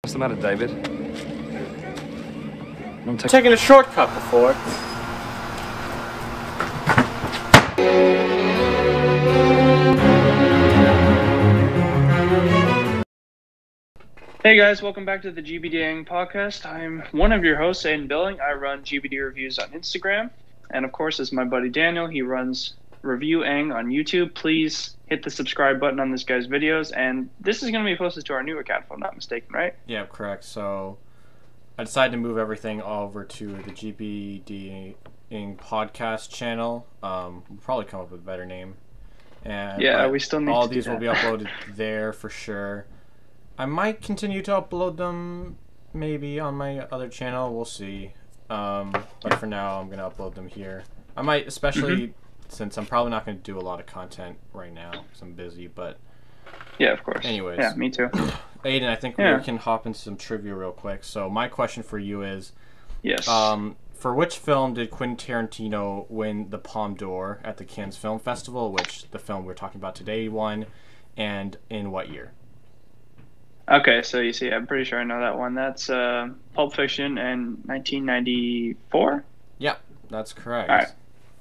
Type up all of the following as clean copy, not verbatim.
What's the matter, David? I'm taking a shortcut before. Hey guys, welcome back to the GBDENG Podcast. I'm one of your hosts, Aiden Billing. I run GBD Reviews on Instagram. And of course, it's my buddy Daniel. He runs ReviewEng on YouTube. Please hit the subscribe button on this guy's videos. And this is going to be posted to our new account, if I'm not mistaken, right? Yeah, correct. So I decided to move everything over to the GBDENG Podcast channel. We'll probably come up with a better name. And yeah, we still need all to do these will that. be uploaded there for sure. I might continue to upload them maybe on my other channel. We'll see. But for now, I'm going to upload them here. I might, especially since I'm probably not going to do a lot of content right now because I'm busy. But yeah, of course. anyways. Yeah, me too. Aiden, I think we can hop into some trivia real quick. So my question for you is, Yes. for which film did Quentin Tarantino win the Palme d'Or at the Cannes Film Festival, which the film we're talking about today won, and in what year? Okay, so you see, I'm pretty sure I know that one. That's Pulp Fiction in 1994? Yep, that's correct. All right,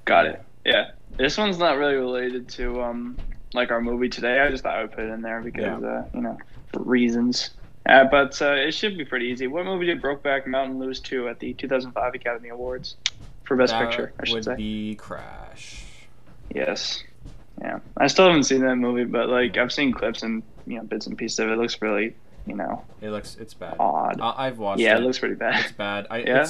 got it. Yeah, this one's not really related to like our movie today. I just thought I would put it in there because you know, for reasons. But it should be pretty easy. What movie did Brokeback Mountain lose to at the 2005 Academy Awards for Best Picture? I should say. Would be Crash. Yes. Yeah, I still haven't seen that movie, but like I've seen clips and bits and pieces of it. It looks really It's bad. odd. I've watched it. Yeah, it looks pretty bad. It's bad. Yeah?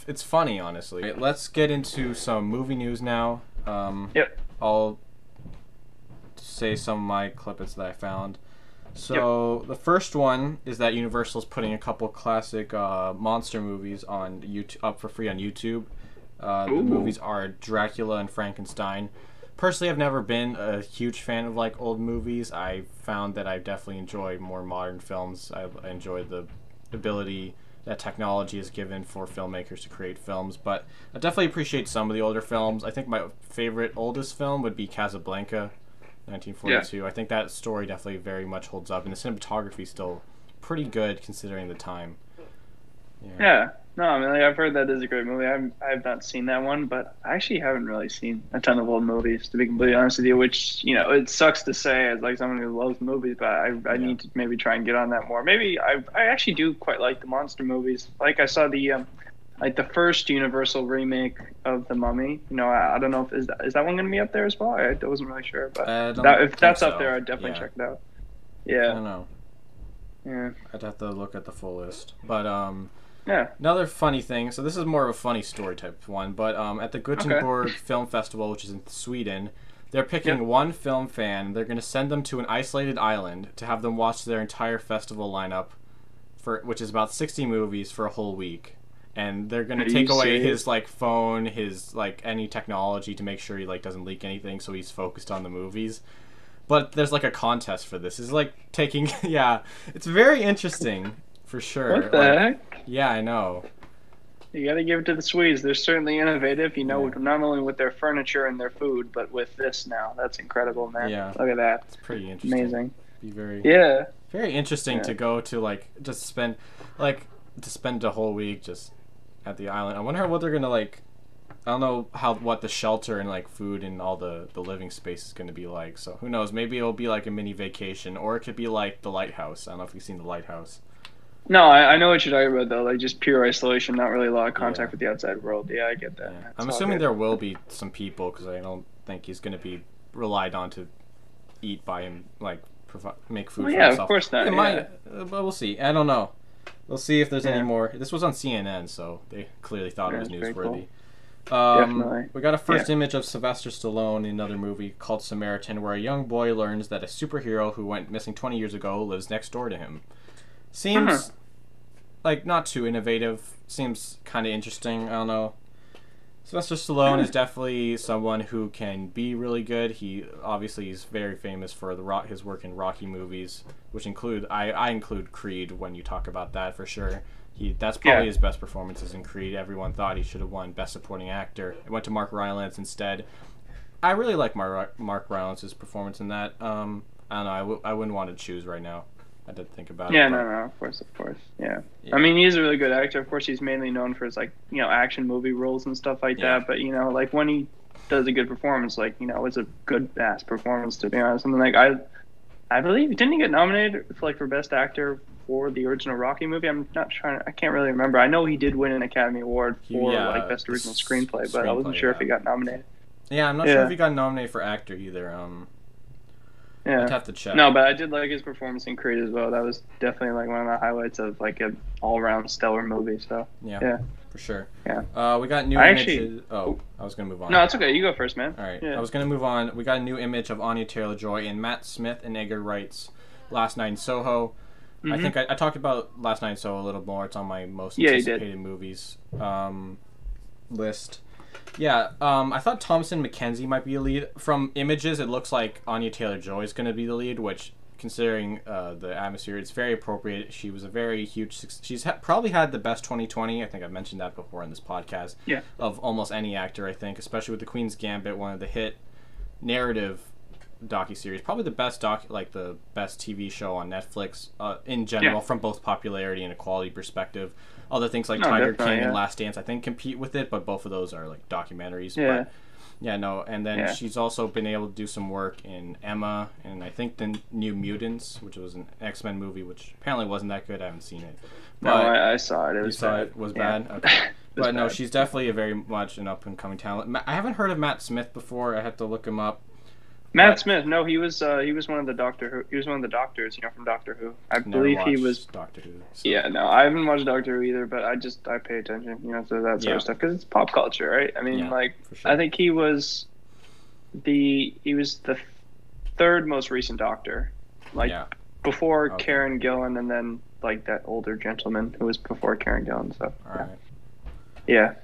It's funny, honestly. Right, let's get into some movie news now. Yep. I'll say some of my clippets that I found. So the first one is that Universal's putting a couple classic monster movies on YouTube up for free on YouTube. The movies are Dracula and Frankenstein. Personally, I've never been a huge fan of like old movies. I found that I definitely enjoy more modern films. I enjoy the ability that technology is given for filmmakers to create films, but I definitely appreciate some of the older films. I think my favorite oldest film would be Casablanca, 1942. Yeah. I think that story definitely very much holds up, and the cinematography is still pretty good considering the time. Yeah. No, I mean, like, I've heard that is a great movie. I have not seen that one, but I actually haven't really seen a ton of old movies, to be completely honest with you, which, it sucks to say as, like, someone who loves movies, but I need to maybe try and get on that more. Maybe I actually do quite like the monster movies. Like, I saw the, the first Universal remake of The Mummy. I don't know if, is that one going to be up there as well? I wasn't really sure, but if that's up there, I'd definitely check it out. Yeah. I don't know. Yeah. I'd have to look at the full list. But, yeah. Another funny thing, so this is more of a funny story type one, but at the Gothenburg Film Festival, which is in Sweden, they're picking one film fan. They're going to send them to an isolated island to have them watch their entire festival lineup, which is about 60 movies for a whole week. And they're going to take away his phone, his any technology to make sure he doesn't leak anything, so he's focused on the movies. But there's a contest for this. It's taking it's very interesting. For sure. What the heck? Yeah, I know. You got to give it to the Swedes. They're certainly innovative, not only with their furniture and their food, but with this now. That's incredible, man. Yeah. Look at that. It's pretty interesting. Amazing. Be very very interesting to go to just spend a whole week just at the island. I wonder what they're going to I don't know what the shelter and food and all the living space is going to be like. So who knows? Maybe it'll be a mini vacation, or it could be like the Lighthouse. I don't know if you've seen the Lighthouse. No, I know what you're talking about, though. Just pure isolation, not really a lot of contact with the outside world. Yeah, I get that. Yeah. I'm assuming there will be some people, because I don't think he's going to be relied on to eat by him, make food for himself. Of course not. But we'll see. I don't know. We'll see if there's any more. This was on CNN, so they clearly thought it was newsworthy. Cool. Definitely. We got a first image of Sylvester Stallone in another movie called Samaritan, where a young boy learns that a superhero who went missing 20 years ago lives next door to him. Seems not too innovative. Seems kind of interesting. I don't know. Sylvester Stallone is definitely someone who can be really good. He obviously is very famous for his work in Rocky movies, which include I include Creed when you talk about that for sure. That's probably his best performances in Creed. Everyone thought he should have won Best Supporting Actor. It went to Mark Rylance instead. I really like Mark Rylance's performance in that. I don't know. I wouldn't want to choose right now. I did think about Yeah, it. no, of course. Yeah. I mean, he's a really good actor. Of course, he's mainly known for his, like, action movie roles and stuff like that. But, like, when he does a good performance, like, it's a good-ass performance, to be honest. I mean, like, I believe, didn't he get nominated for Best Actor for the original Rocky movie? I can't really remember. I know he did win an Academy Award for, Best Original Screenplay, but I wasn't sure if he got nominated. Yeah, I'm not sure if he got nominated for actor either. Yeah. I'd have to check. No, but I did like his performance in Creed as well. That was definitely like one of the highlights of like an all-around stellar movie. So yeah, for sure. Yeah. We got new images. I was gonna move on. No, it's okay. You go first, man. All right. Yeah. I was gonna move on. We got a new image of Anya TaylorJoy and Matt Smith and Edgar Wright's Last Night in Soho. I think I talked about Last Night in Soho a little more. It's on my most anticipated movies list. Yeah, I thought Thomasin McKenzie might be a lead. From images, it looks like Anya Taylor-Joy is going to be the lead, which, considering the atmosphere, it's very appropriate. She was a very huge... She's probably had the best 2020. I think I've mentioned that before in this podcast. Yeah. Of almost any actor, I think, especially with The Queen's Gambit, one of the hit narrative docuseries. Probably the best the best TV show on Netflix in general, from both popularity and a quality perspective. Other things like Tiger King and Last Dance, I think, compete with it, but both of those are like documentaries. Yeah. But, and then she's also been able to do some work in Emma, and I think the New Mutants, which was an X-Men movie, which apparently wasn't that good. I haven't seen it. But I saw it. It was bad. It was bad? Okay. But no, she's definitely very much an up-and-coming talent. I haven't heard of Matt Smith before. I had to look him up. Matt Smith, no, he was one of the he was one of the doctors, from Doctor Who. I believe he was Doctor Who. So. Yeah, no, I haven't watched Doctor Who either, but I pay attention, to that sort of stuff because it's pop culture, right? I mean, for sure. I think he was the third most recent Doctor, before Karen Gillan, and then like that older gentleman who was before Karen Gillan. So yeah.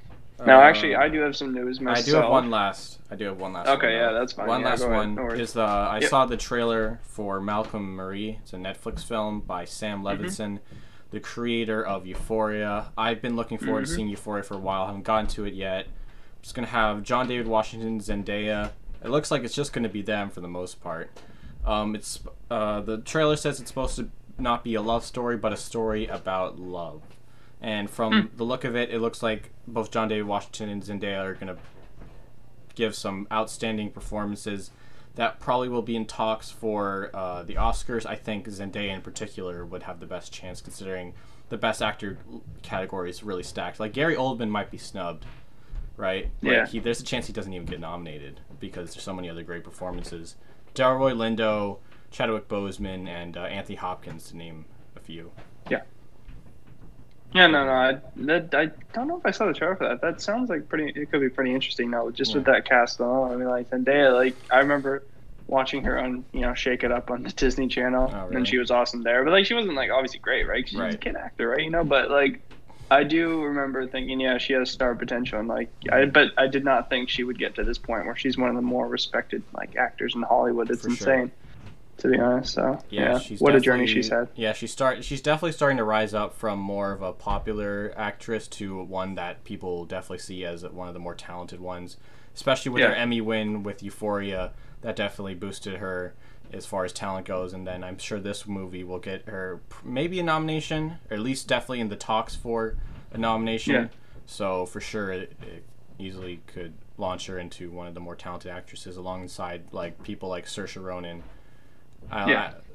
Now, actually, I do have some news myself. I do have one last. Okay, yeah, that's fine. One last one is I saw the trailer for Malcolm Marie. It's a Netflix film by Sam Levinson, the creator of Euphoria. I've been looking forward to seeing Euphoria for a while. I haven't gotten to it yet. I'm just going to have John David Washington, Zendaya. It looks like it's just going to be them for the most part. The trailer says it's supposed to not be a love story, but a story about love. And from the look of it, it looks like both John David Washington and Zendaya are going to give some outstanding performances that probably will be in talks for the Oscars. I think Zendaya in particular would have the best chance, considering the best actor category is really stacked. Like, Gary Oldman might be snubbed, right? Yeah. There's a chance he doesn't even get nominated because there's so many other great performances. Delroy Lindo, Chadwick Boseman, and Anthony Hopkins, to name a few. Yeah. Yeah, no, I don't know if I saw the trailer for that. That sounds like it could be pretty interesting now, just with that cast alone. I mean, like Zendaya, like I remember watching her on, Shake It Up on the Disney Channel, and she was awesome there. But like, she wasn't like obviously great, right? 'Cause she's a kid actor, right? But like, I do remember thinking, she has star potential, and like, but I did not think she would get to this point where she's one of the more respected like actors in Hollywood. It's insane. To be honest, so what a journey she's had. Yeah, she's definitely starting to rise up from more of a popular actress to one that people definitely see as one of the more talented ones. Especially with her Emmy win with Euphoria, that definitely boosted her as far as talent goes. And then I'm sure this movie will get her maybe a nomination, or at least definitely in the talks for a nomination. Yeah. So for sure, it easily could launch her into one of the more talented actresses, alongside like people like Saoirse Ronan.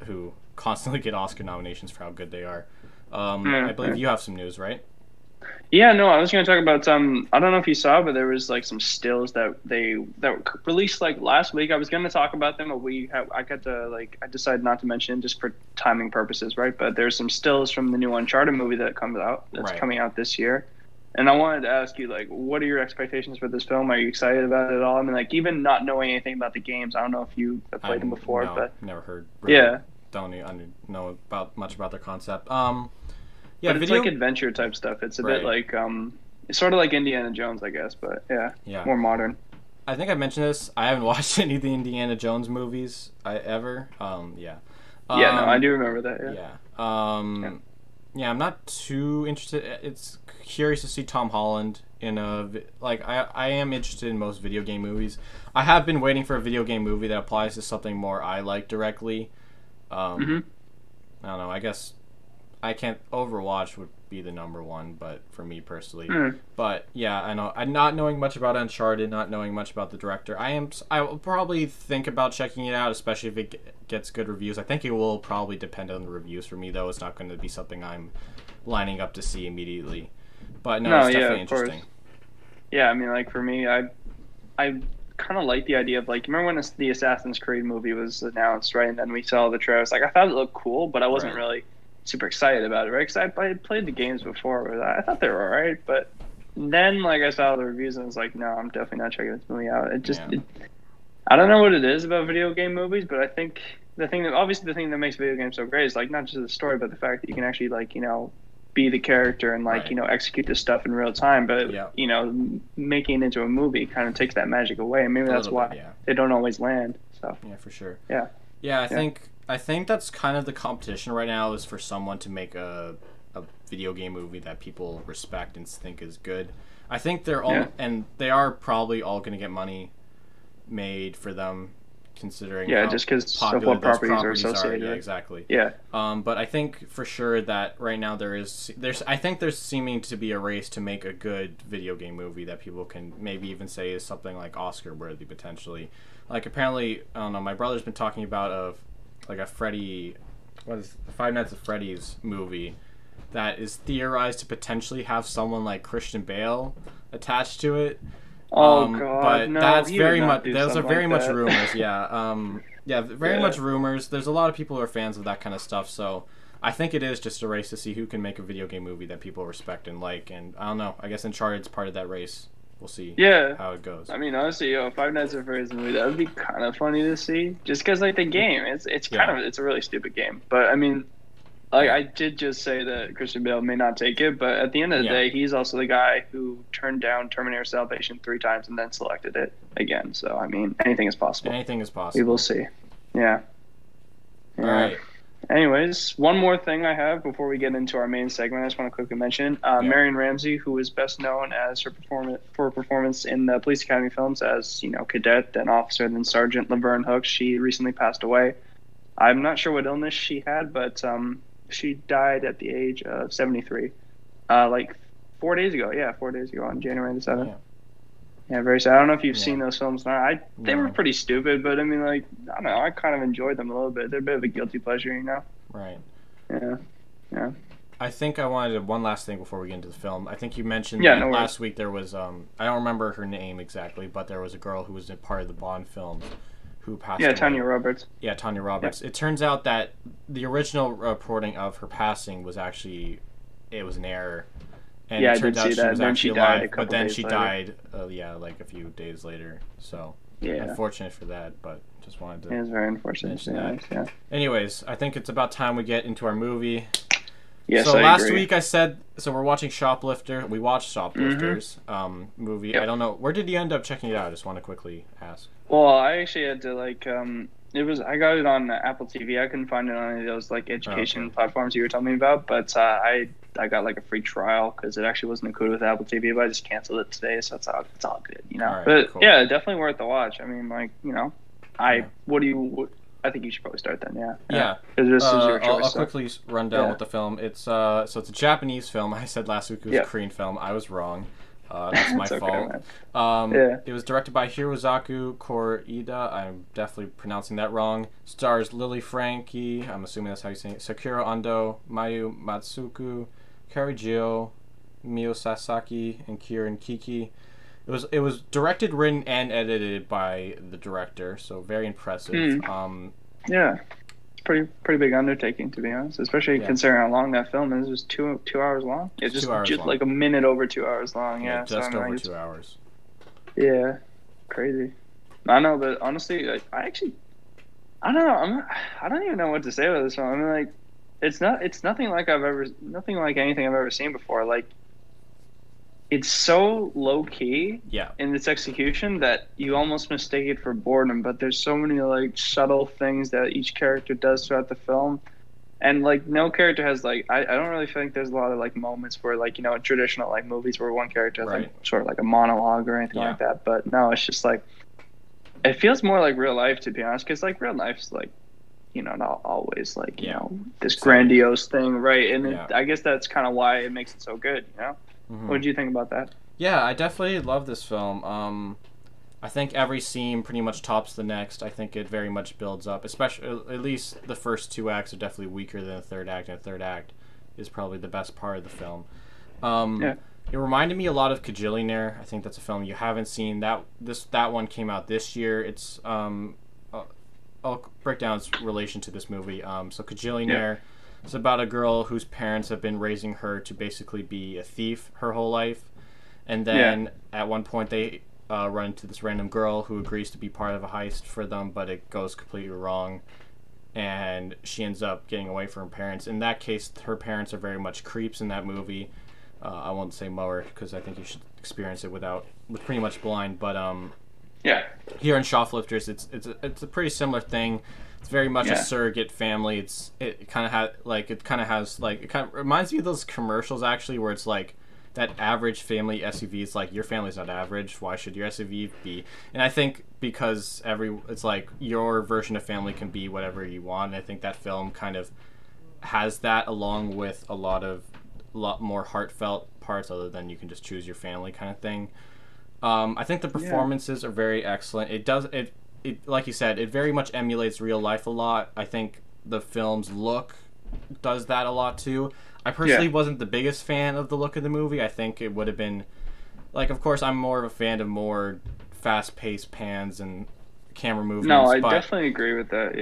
Who constantly get Oscar nominations for how good they are. I believe you have some news, right? Yeah, no, I was going to talk about I don't know if you saw, but there was like some stills that were released like last week. I was going to talk about them, but I decided not to mention just for timing purposes, right? But there's some stills from the new Uncharted movie that's coming out this year. And I wanted to ask you, like, what are your expectations for this film? Are you excited about it at all? I mean, like, even not knowing anything about the games, I don't know if you have played them before, but never heard. Really, don't even know much about their concept. But it's like adventure type stuff. It's a bit like it's sort of like Indiana Jones, I guess, but more modern. I think I mentioned this. I haven't watched any of the Indiana Jones movies ever. No, I do remember that. Yeah, I'm not too interested. It's curious to see Tom Holland in I am interested in most video game movies. I have been waiting for a video game movie that applies to something more I like directly. I don't know. I guess I can't. Overwatch would be the number one, but for me personally. But yeah, I know. I'm not knowing much about Uncharted, not knowing much about the director. I will probably think about checking it out, especially if it gets good reviews. I think it will probably depend on the reviews for me, though. It's not going to be something I'm lining up to see immediately. But no, it's definitely interesting. Course. Yeah, I mean, like for me, I kind of like the idea of like, remember when the Assassin's Creed movie was announced, right? And then we saw the trailers. Like, I thought it looked cool, but I wasn't really super excited about it, right? Because I played the games before, but I thought they were alright. But then, like, I saw the reviews and I was like, no, I'm definitely not checking this movie out. I don't know what it is about video game movies, but I think the thing that makes video games so great is like not just the story, but the fact that you can actually like be the character and like execute this stuff in real time. But making it into a movie kind of takes that magic away, and maybe that's why they don't always land. So yeah, for sure. Yeah, I think that's kind of the competition right now, is for someone to make a video game movie that people respect and think is good. I think they're all and they are probably all going to get money made for them, considering just because of what properties are associated. Yeah, exactly. Yeah. But I think for sure that right now there's seeming to be a race to make a good video game movie that people can maybe even say is something like Oscar worthy potentially. Like apparently, I don't know, my brother's been talking about like a Five Nights at Freddy's movie that is theorized to potentially have someone like Christian Bale attached to it. Oh God! But no, that's very much. Those are very like much rumors. Yeah. Very much rumors. There's a lot of people who are fans of that kind of stuff. So I think it is just a race to see who can make a video game movie that people respect and like. And I don't know. I guess Uncharted's part of that race. We'll see. How it goes. I mean, honestly, Five Nights at Freddy's movie, that would be kind of funny to see. Just because like the game, it's it's a really stupid game. But I mean, like I did just say that Christian Bale may not take it, but at the end of the day, he's also the guy who turned down Terminator Salvation 3 times and then selected it again. So I mean, anything is possible. Anything is possible. We will see. Yeah. All right. Anyways, one more thing I have before we get into our main segment, I just want to quickly mention Marion Ramsey, who is best known as her performance in the Police Academy films as cadet, then officer, then Sergeant Laverne Hooks. She recently passed away. I'm not sure what illness she had, but she died at the age of 73, like 4 days ago. Yeah, 4 days ago on January the 7th. Yeah, very sad. I don't know if you've seen those films now. They were pretty stupid, but I mean, like, I don't know. I kind of enjoyed them a little bit. They're a bit of a guilty pleasure, Right. Yeah. I think I wanted one last thing before we get into the film. I think you mentioned that last week there was, I don't remember her name exactly, but there was a girl who was a part of the Bond films who passed away. Tanya Roberts. Yeah, Tanya Roberts. Yeah. It turns out that the original reporting of her passing was actually, it was an error. And it turns out she was actually alive, but then she died, like a few days later. So, unfortunate for that, but just wanted to... It was very unfortunate. Yeah. Anyways, I think it's about time we get into our movie. Yes, so I last agree. week I said, we're watching Shoplifter. We watched Shoplifters movie. Yep. I don't know, where did you end up checking it out? I just want to quickly ask. Well, I actually had to I got it on Apple TV. I couldn't find it on any of those like education platforms you were telling me about, but I got like a free trial because it actually wasn't included with Apple TV, but I just canceled it today, so it's all good, All right, but cool. Yeah, definitely worth the watch. I mean, like, I think you should probably start then. Yeah. This is your choice, I'll quickly run down with the film. It's it's a Japanese film. I said last week it was a Korean film. I was wrong. That's my fault. It was directed by Hirozaku Koreeda. I'm definitely pronouncing that wrong. Stars Lily Frankie. I'm assuming that's how you say it. Sakura Ando, Mayu Matsuku, Kari Gio, Mio Sasaki, and Kieran Kiki. It was directed, written, and edited by the director, so very impressive. It's pretty big undertaking, to be honest, especially considering how long that film is. It was 2 hours long. It's just long. Like a minute over 2 hours long. Just over 2 hours. Yeah, crazy. I know, but honestly, like, I don't know. I don't even know what to say about this film. I mean, like, it's nothing like anything I've ever seen before. Like, it's so low key in its execution that you almost mistake it for boredom. But there's so many like subtle things that each character does throughout the film, and like no character has like I don't really think there's a lot of like moments where like traditional like movies where one character has like sort of like a monologue or anything like that. But no, it's just like it feels more like real life, to be honest, because like real life's like not always like this grandiose thing, right? And I guess that's kind of why it makes it so good. What do you think about that? Yeah, I definitely love this film. I think every scene pretty much tops the next. I think it very much builds up, especially at least the first 2 acts are definitely weaker than the third act, and the third act is probably the best part of the film. It reminded me a lot of Kajillionaire. I think that's a film you haven't seen. That one came out this year. It's I'll break down its relation to this movie. So Kajillionaire is about a girl whose parents have been raising her to basically be a thief her whole life, and then at one point they run into this random girl who agrees to be part of a heist for them, but it goes completely wrong, and she ends up getting away from her parents. In that case, her parents are very much creeps in that movie. I won't say more because I think you should experience it with pretty much blind. But here in Shoplifters, it's a pretty similar thing. It's very much a surrogate family. It kind of reminds me of those commercials actually, where it's like that average family SUV is like, your family's not average, why should your SUV be? And I think because it's like your version of family can be whatever you want. And I think that film kind of has that, along with a lot more heartfelt parts other than you can just choose your family kind of thing. I think the performances are very excellent. It like you said, it very much emulates real life a lot. I think the film's look does that a lot too. I personally wasn't the biggest fan of the look of the movie. I think it would have been, like, of course, I'm more of a fan of more fast-paced pans and camera movements. No, I definitely agree with that.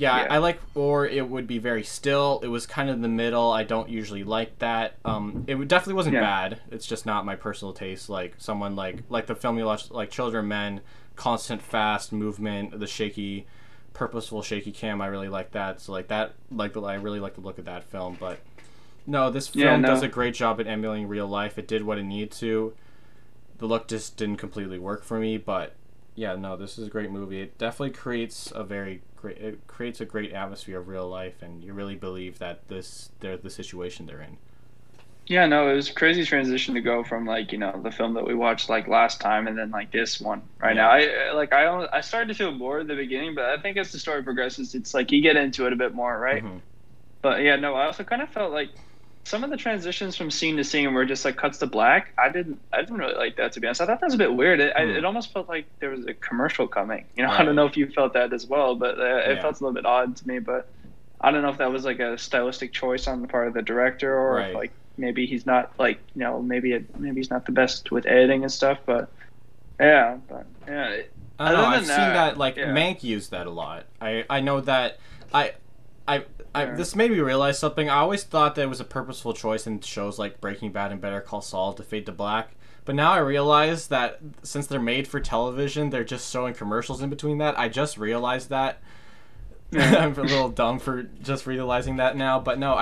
I like, or it would be very still. It was kind of in the middle. I don't usually like that. It definitely wasn't bad. It's just not my personal taste. Like someone like the film you watched, like Children of Men, constant fast movement, the shaky, purposeful shaky cam. I really like that. So I really like the look of that film. But no, this film does a great job at emulating real life. It did what it needed to. The look just didn't completely work for me, but yeah, no, this is a great movie. It definitely creates a great atmosphere of real life, and you really believe that they're the situation they're in. Yeah, no, it was a crazy transition to go from the film that we watched last time and then this one now. I started to feel bored at the beginning, but I think as the story progresses, it's like you get into it a bit more, right? Mm-hmm. But yeah, no, I also kind of felt like some of the transitions from scene to scene were just cuts to black. I didn't really like that, to be honest. I thought that was a bit weird. It almost felt like there was a commercial coming. Right. I don't know if you felt that as well, but it felt a little bit odd to me. But I don't know if that was a stylistic choice on the part of the director, or if maybe he's not maybe he's not the best with editing and stuff. But yeah. I don't know. I've seen that Mank used that a lot. I know that this made me realize something. I always thought that it was a purposeful choice in shows like Breaking Bad and Better Call Saul to fade to black. But now I realize that since they're made for television, they're just showing commercials in between that. I just realized that. I'm a little dumb for just realizing that now. But no,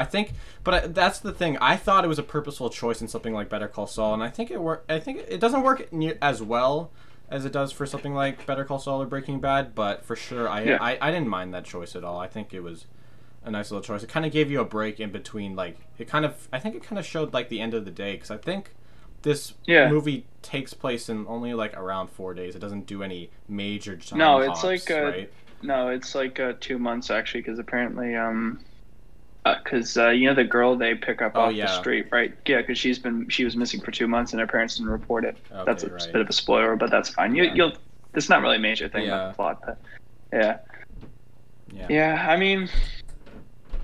that's the thing. I thought it was a purposeful choice in something like Better Call Saul, and I think it doesn't work as well as it does for something like Better Call Saul or Breaking Bad. But for sure, I didn't mind that choice at all. I think it was a nice little choice. It kind of gave you a break in between. I think it kind of showed the end of the day, because I think this movie takes place in only around 4 days. It doesn't do any major time hops, right? No, it's 2 months actually, because apparently the girl they pick up off the street, right? Yeah, because she was missing for 2 months and her parents didn't report it. Okay, that's a bit of a spoiler, but that's fine. It's not really a major thing about the plot, but yeah. I mean,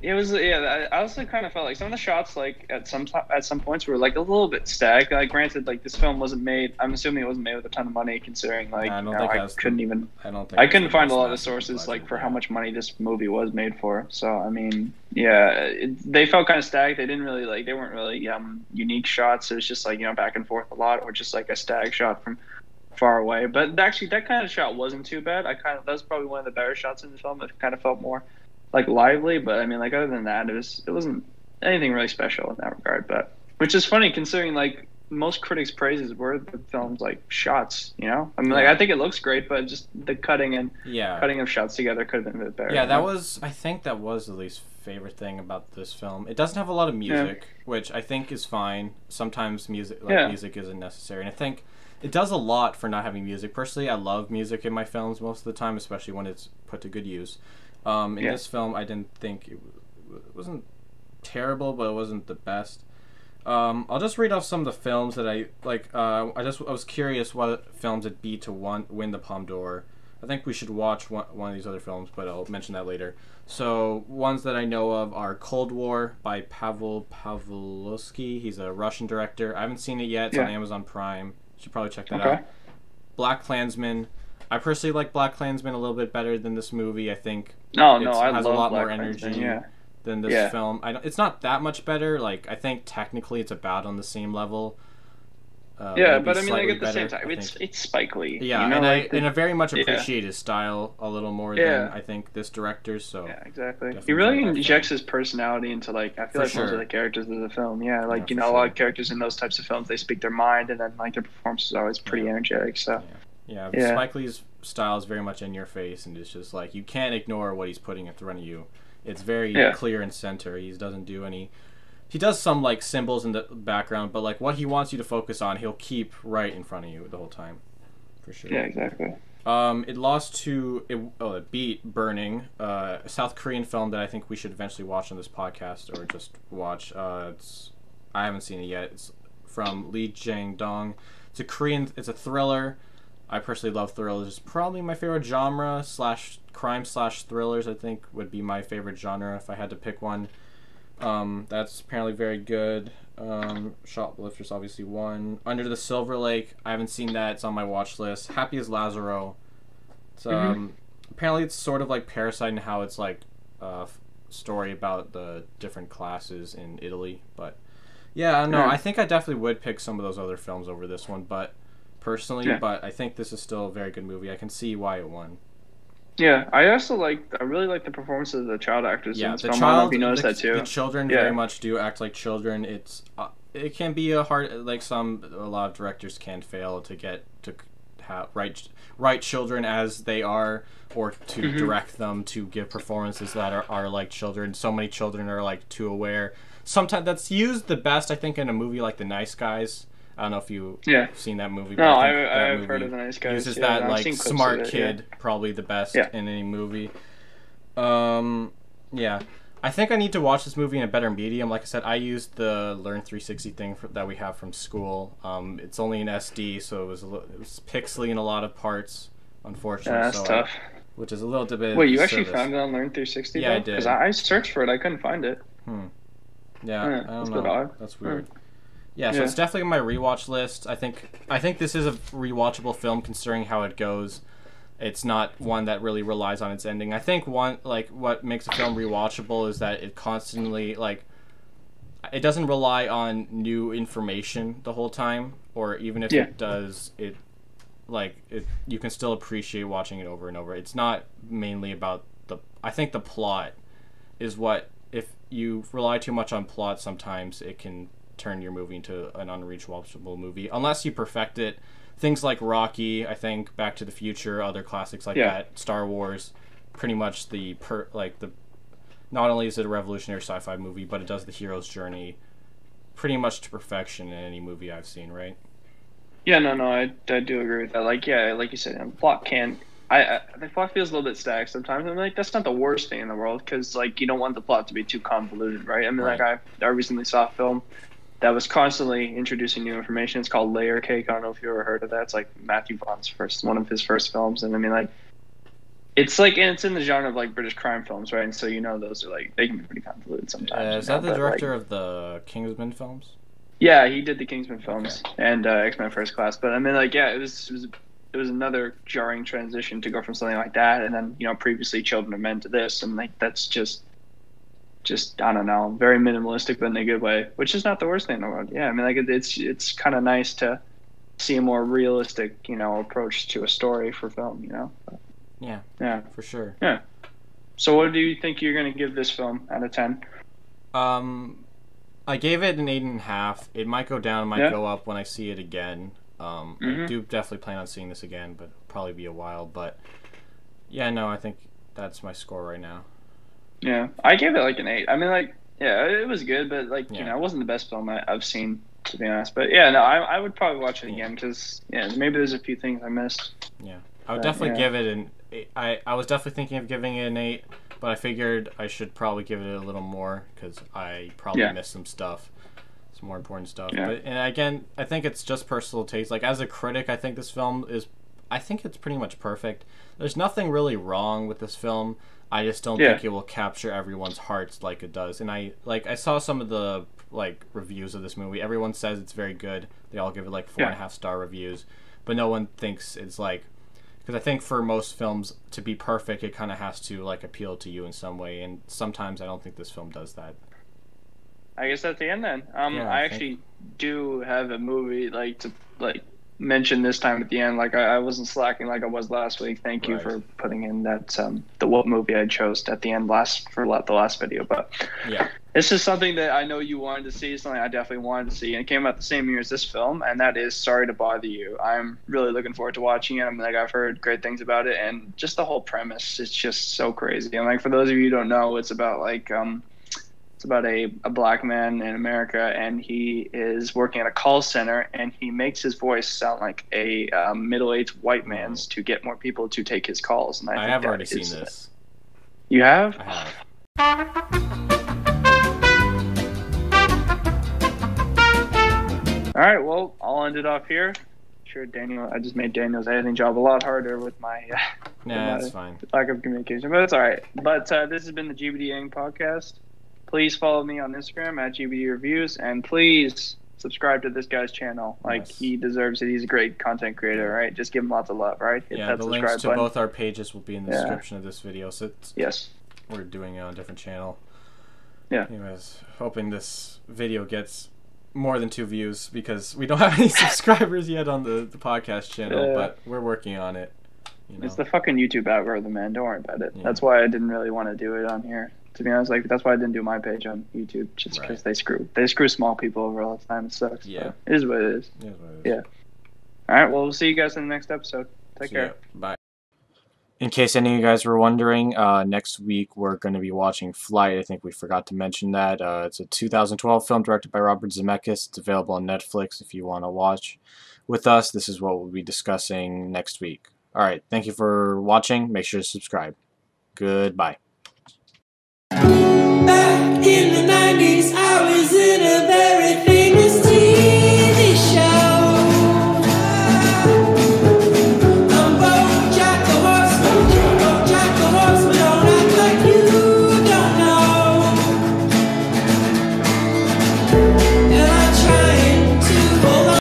it was I also kind of felt like some of the shots at some points were a little bit stacked. Granted, this film wasn't made. I'm assuming it wasn't made with a ton of money, considering I couldn't find a lot of sources for how much money this movie was made for. So I mean, they felt kind of stacked. They didn't really they weren't really unique shots. It was just back and forth a lot, or just a stag shot from far away. But actually, that kind of shot wasn't too bad. That was probably one of the better shots in the film. It kind of felt more lively, but I mean, other than that, it wasn't anything really special in that regard. But which is funny, considering most critics' praises were the film's shots. I mean, I think it looks great, but just the cutting of shots together could have been a bit better. Yeah, I think that was the least favorite thing about this film. It doesn't have a lot of music, which I think is fine. Sometimes music isn't necessary, and I think it does a lot for not having music. Personally, I love music in my films most of the time, especially when it's put to good use. In this film, I didn't think it wasn't terrible, but it wasn't the best. I'll just read off some of the films that I like. I was curious what films it'd be to win the Palme d'Or. I think we should watch one of these other films, but I'll mention that later. So ones that I know of are Cold War by Pavel Pavlovsky. He's a Russian director. I haven't seen it yet. It's on Amazon Prime. You should probably check that out. Black Klansman. I personally like Black Klansman a little bit better than this movie. I think it has a lot more energy than this film. It's not that much better. Like, I think technically it's about on the same level. But I mean, like, at the same time, it's Spike Lee. Yeah, you know, and I very much appreciate his style a little more than I think this director's. So yeah, exactly. He really injects his personality into, like, I feel like most of the characters of the film. Yeah, like, a lot of characters in those types of films, they speak their mind, and then, like, their performance is always pretty energetic. So yeah, Spike Lee's style is very much in your face, and it's just like you can't ignore what he's putting in front of you. It's very clear and center. He doesn't do any. He does some, like, symbols in the background, but, like, what he wants you to focus on, he'll keep right in front of you the whole time, for sure. Yeah, exactly. It beat Burning, a South Korean film that I think we should eventually watch on this podcast, or just watch. I haven't seen it yet. It's from Lee Jang-dong. It's a thriller. I personally love thrillers. It's probably my favorite genre, crime/thrillers, I think, would be my favorite genre if I had to pick one. That's apparently very good. Shoplifters obviously won. Under the Silver Lake, I haven't seen that. It's on my watch list. Happy as Lazaro. It's apparently it's sort of like Parasite in how it's like a story about the different classes in Italy. But yeah, I don't know. I think I definitely would pick some of those other films over this one, but but I think this is still a very good movie. I can see why it won. Yeah, I really like the performances of the child actors in this film. I don't know if you noticed that too. The children very much do act like children. It can be a lot of directors can fail to write children as they are, or to direct them to give performances that are like children. So many children are like too aware. Sometimes that's used the best, I think, in a movie like The Nice Guys. I don't know if you've seen that movie. No, I've heard of The Nice Guys. Uses that like smart kid probably the best in any movie. I think I need to watch this movie in a better medium. Like I said, I used the Learn 360 thing that we have from school. It's only in SD, so it was pixely in a lot of parts, unfortunately. Yeah, that's tough. Which is a little bit. Wait, you actually found it on Learn 360? Yeah, I did. Because I searched for it, I couldn't find it. Yeah, I don't know. That's weird. Yeah, so it's definitely on my rewatch list. I think this is a rewatchable film considering how it goes. It's not one that really relies on its ending. I think what makes a film rewatchable is that it constantly it doesn't rely on new information the whole time, or even if it does, you can still appreciate watching it over and over. It's not mainly about I think the plot is what, if you rely too much on plot, sometimes it can turn your movie into an unrewatchable movie unless you perfect it. Things like Rocky, I think, Back to the Future, other classics like that, Star Wars, pretty much not only is it a revolutionary sci-fi movie, but it does the hero's journey pretty much to perfection in any movie I've seen, right? Yeah, no, I do agree with that. Like you said, the plot the plot feels a little bit stacked sometimes. I'm like, that's not the worst thing in the world, because you don't want the plot to be too convoluted, right? I mean, I recently saw a film that was constantly introducing new information. It's called Layer Cake. I don't know if you ever heard of that. It's like Matthew Vaughn's one of his first films, and I mean, it's in the genre of British crime films, right? And so those are they can be pretty convoluted sometimes. Is that the director of the Kingsman films? Yeah, he did the Kingsman films and X-Men First Class. But I mean, it was another jarring transition to go from something like that, and then previously Children of Men to this, and that's just I don't know, very minimalistic, but in a good way, which is not the worst thing in the world. Yeah, I mean, it's kind of nice to see a more realistic, approach to a story for film, But, yeah, for sure. Yeah. So what do you think you're going to give this film out of 10? I gave it an 8.5. It might go down, it might go up when I see it again. I do definitely plan on seeing this again, but it'll probably be a while. But yeah, no, I think that's my score right now. Yeah, I gave it an 8. I mean, it was good, but it wasn't the best film I've seen, to be honest. But yeah, no, I would probably watch it again because maybe there's a few things I missed. Yeah, I would definitely give it I was definitely thinking of giving it an 8, but I figured I should probably give it a little more because I probably missed some stuff, some more important stuff. But and again, I think it's just personal taste. Like as a critic, I think this film I think it's pretty much perfect. There's nothing really wrong with this film. I just don't think it will capture everyone's hearts like it does. And I saw some of the reviews of this movie. Everyone says it's very good. They all give it 4.5-star reviews, but no one thinks it's because I think for most films to be perfect, it kind of has to appeal to you in some way, and sometimes I don't think this film does that. I guess that's the end then. I actually do have a movie to mention this time at the end. I wasn't slacking like I was last week. Thank you for putting in that the what movie I chose at the end for the last video. But this is something that I know you wanted to see, something I definitely wanted to see, and it came out the same year as this film, and that is Sorry to Bother You. I'm really looking forward to watching it. I've heard great things about it, and just the whole premise is just so crazy. And for those of you who don't know, it's about it's about a black man in America, and he is working at a call center, and he makes his voice sound like a middle-aged white man's to get more people to take his calls. And I have already seen this. You have? I have. All right, well, I'll end it off here. Sure, Daniel. I just made Daniel's editing job a lot harder with my that's fine. Lack of communication, but it's all right. But this has been the GBDENG Podcast. Please follow me on Instagram at GBD Reviews, and please subscribe to this guy's channel. He deserves it. He's a great content creator, right? Just give him lots of love, right? Hit that the links to both our pages will be in the description of this video. So we're doing it on a different channel. Yeah. Anyways, hoping this video gets more than 2 views because we don't have any subscribers yet on the podcast channel, but we're working on it. It's the fucking YouTube algorithm, man. Don't worry about it. Yeah. That's why I didn't really want to do it on here. To be honest, that's why I didn't do my page on YouTube, just because they screw small people over all the time. It sucks. Yeah, it is what it is. Yeah. All right. Well, we'll see you guys in the next episode. Take care. Bye. In case any of you guys were wondering, next week we're going to be watching Flight. I think we forgot to mention that. It's a 2012 film directed by Robert Zemeckis. It's available on Netflix if you want to watch with us. This is what we'll be discussing next week. All right. Thank you for watching. Make sure to subscribe. Goodbye. Back in the